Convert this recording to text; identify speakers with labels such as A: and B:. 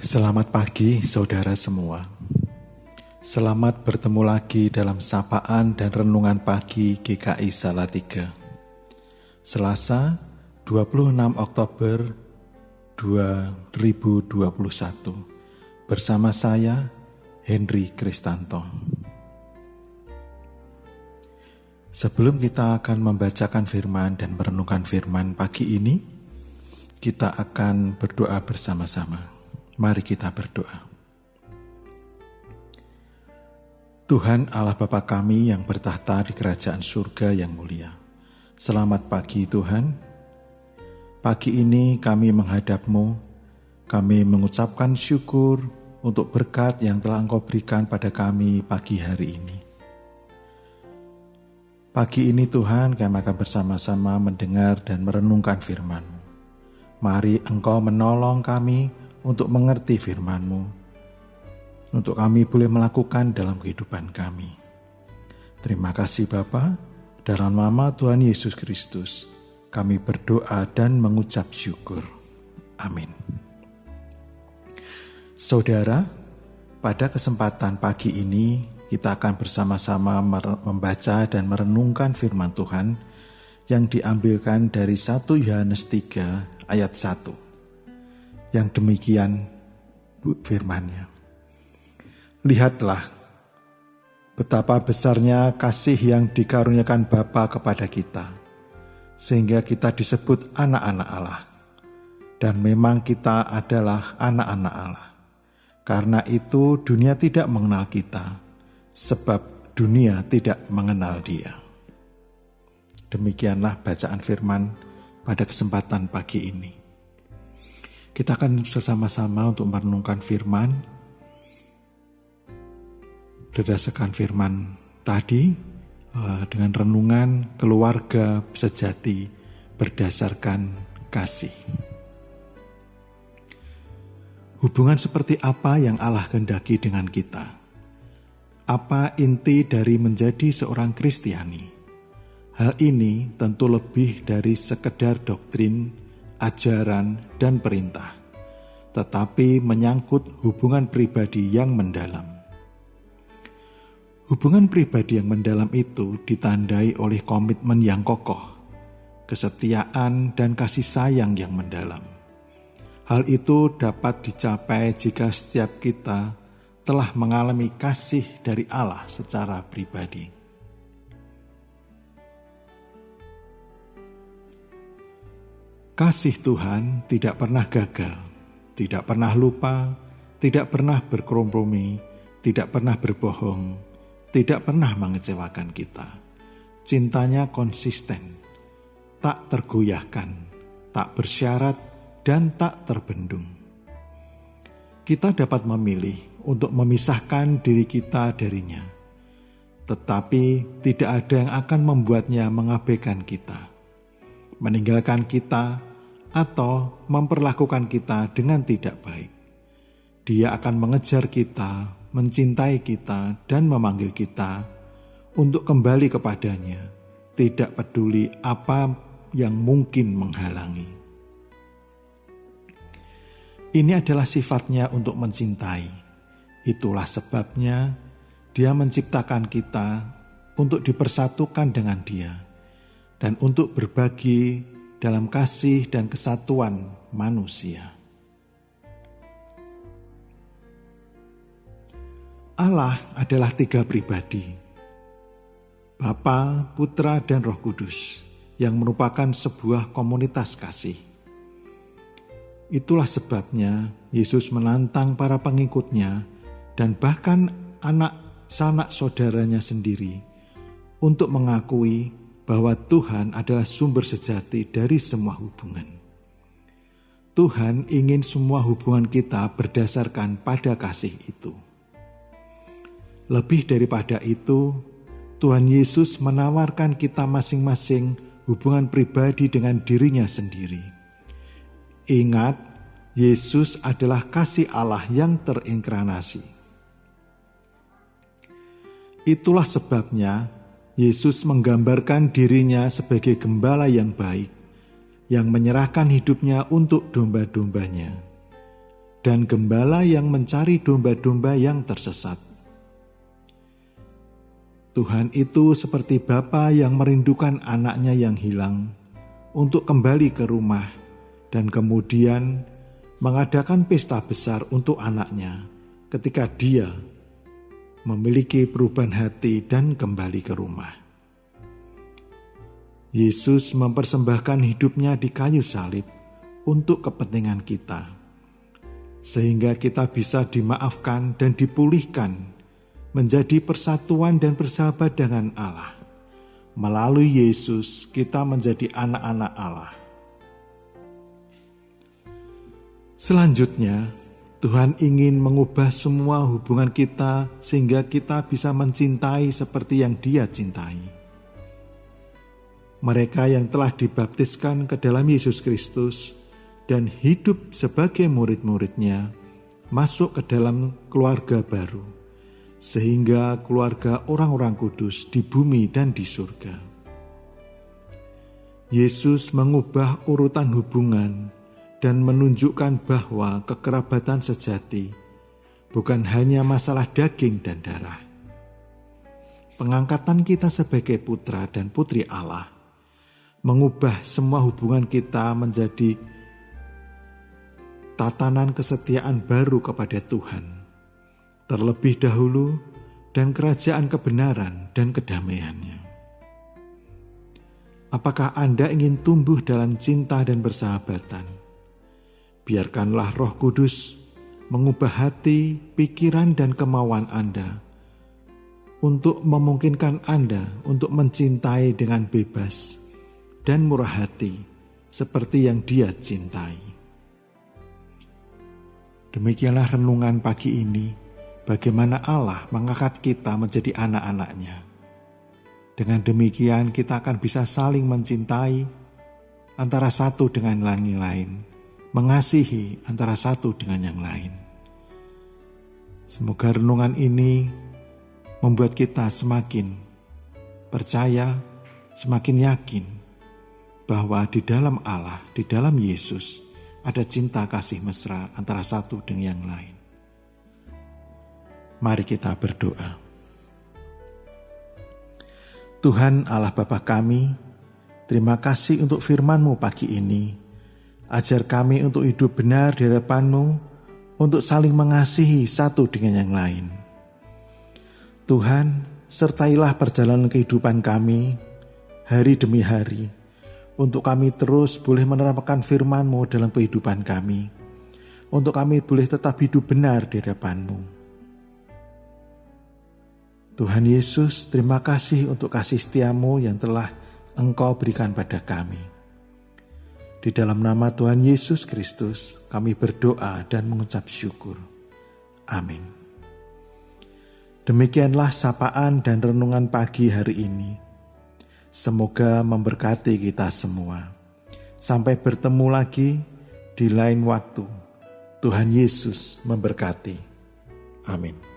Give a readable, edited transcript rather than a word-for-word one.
A: Selamat pagi saudara semua. Selamat bertemu lagi dalam sapaan dan renungan pagi GKI Salatiga. Selasa 26 Oktober 2021. Bersama saya Henry Kristanto. Sebelum kita akan membacakan firman dan merenungkan firman pagi ini, kita akan berdoa bersama-sama. Mari kita berdoa. Tuhan Allah Bapa kami yang bertahta di kerajaan surga yang mulia. Selamat pagi Tuhan. Pagi ini kami menghadap-Mu. Kami mengucapkan syukur untuk berkat yang telah Engkau berikan pada kami pagi hari ini. Pagi ini Tuhan kami akan bersama-sama mendengar dan merenungkan firman-Mu. Mari Engkau menolong kami untuk mengerti firman-Mu, untuk kami boleh melakukan dalam kehidupan kami. Terima kasih Bapa, dalam nama Tuhan Yesus Kristus, kami berdoa dan mengucap syukur. Amin. Saudara, pada kesempatan pagi ini, kita akan bersama-sama membaca dan merenungkan firman Tuhan yang diambilkan dari 1 Yohanes 3 ayat 1. Yang demikian firman-Nya. Lihatlah betapa besarnya kasih yang dikaruniakan Bapa kepada kita, sehingga kita disebut anak-anak Allah. Dan memang kita adalah anak-anak Allah. Karena itu dunia tidak mengenal kita, sebab dunia tidak mengenal Dia. Demikianlah bacaan firman pada kesempatan pagi ini. Kita akan bersama-sama untuk merenungkan firman. Berdasarkan firman tadi, dengan renungan keluarga sejati berdasarkan kasih. Hubungan seperti apa yang Allah kehendaki dengan kita? Apa inti dari menjadi seorang Kristiani? Hal ini tentu lebih dari sekedar doktrin, ajaran, dan perintah, tetapi menyangkut hubungan pribadi yang mendalam. Hubungan pribadi yang mendalam itu ditandai oleh komitmen yang kokoh, kesetiaan, dan kasih sayang yang mendalam. Hal itu dapat dicapai jika setiap kita telah mengalami kasih dari Allah secara pribadi. Kasih Tuhan tidak pernah gagal, tidak pernah lupa, tidak pernah berkompromi, tidak pernah berbohong, tidak pernah mengecewakan kita. Cintanya konsisten, tak tergoyahkan, tak bersyarat, dan tak terbendung. Kita dapat memilih untuk memisahkan diri kita darinya, tetapi tidak ada yang akan membuatnya mengabaikan kita, meninggalkan kita, atau memperlakukan kita dengan tidak baik. Dia akan mengejar kita, mencintai kita, dan memanggil kita untuk kembali kepadanya, tidak peduli apa yang mungkin menghalangi. Ini adalah sifatnya untuk mencintai. Itulah sebabnya Dia menciptakan kita untuk dipersatukan dengan Dia dan untuk berbagi dalam kasih dan kesatuan manusia. Allah adalah 3 pribadi, Bapa, Putra, dan Roh Kudus, yang merupakan sebuah komunitas kasih. Itulah sebabnya Yesus menantang para pengikutnya dan bahkan anak sanak saudaranya sendiri untuk mengakui bahwa Tuhan adalah sumber sejati dari semua hubungan. Tuhan ingin semua hubungan kita berdasarkan pada kasih itu. Lebih daripada itu, Tuhan Yesus menawarkan kita masing-masing hubungan pribadi dengan dirinya sendiri. Ingat, Yesus adalah kasih Allah yang terinkarnasi. Itulah sebabnya Yesus menggambarkan dirinya sebagai gembala yang baik, yang menyerahkan hidupnya untuk domba-dombanya. dan gembala yang mencari domba-domba yang tersesat. Tuhan itu seperti bapa yang merindukan anaknya yang hilang untuk kembali ke rumah dan kemudian mengadakan pesta besar untuk anaknya ketika dia memiliki perubahan hati dan kembali ke rumah. Yesus mempersembahkan hidupnya di kayu salib untuk kepentingan kita, sehingga kita bisa dimaafkan dan dipulihkan menjadi persatuan dan bersahabat dengan Allah. Melalui Yesus kita menjadi anak-anak Allah. Selanjutnya, Tuhan ingin mengubah semua hubungan kita sehingga kita bisa mencintai seperti yang Dia cintai. Mereka yang telah dibaptiskan ke dalam Yesus Kristus dan hidup sebagai murid-murid-Nya masuk ke dalam keluarga baru, sehingga keluarga orang-orang kudus di bumi dan di surga. Yesus mengubah urutan hubungan dan menunjukkan bahwa kekerabatan sejati bukan hanya masalah daging dan darah. Pengangkatan kita sebagai putra dan putri Allah mengubah semua hubungan kita menjadi tatanan kesetiaan baru kepada Tuhan, terlebih dahulu, dan kerajaan kebenaran dan kedamaiannya. Apakah Anda ingin tumbuh dalam cinta dan persahabatan? Biarkanlah Roh Kudus mengubah hati, pikiran, dan kemauan Anda untuk memungkinkan Anda untuk mencintai dengan bebas dan murah hati seperti yang Dia cintai. Demikianlah renungan pagi ini, bagaimana Allah mengangkat kita menjadi anak-anak-Nya. Dengan demikian kita akan bisa saling mencintai antara satu dengan yang lain, mengasihi antara satu dengan yang lain. Semoga renungan ini membuat kita semakin percaya, semakin yakin bahwa di dalam Allah, di dalam Yesus, ada cinta kasih mesra antara satu dengan yang lain. Mari kita berdoa. Tuhan Allah Bapa kami, terima kasih untuk firman-Mu pagi ini. Ajar kami untuk hidup benar di hadapan-Mu, untuk saling mengasihi satu dengan yang lain. Tuhan, sertailah perjalanan kehidupan kami hari demi hari, untuk kami terus boleh menerapkan firman-Mu dalam kehidupan kami, untuk kami boleh tetap hidup benar di hadapan-Mu. Tuhan Yesus, terima kasih untuk kasih setia-Mu yang telah Engkau berikan pada kami. Di dalam nama Tuhan Yesus Kristus, kami berdoa dan mengucap syukur. Amin. Demikianlah sapaan dan renungan pagi hari ini. Semoga memberkati kita semua. Sampai bertemu lagi di lain waktu. Tuhan Yesus memberkati. Amin.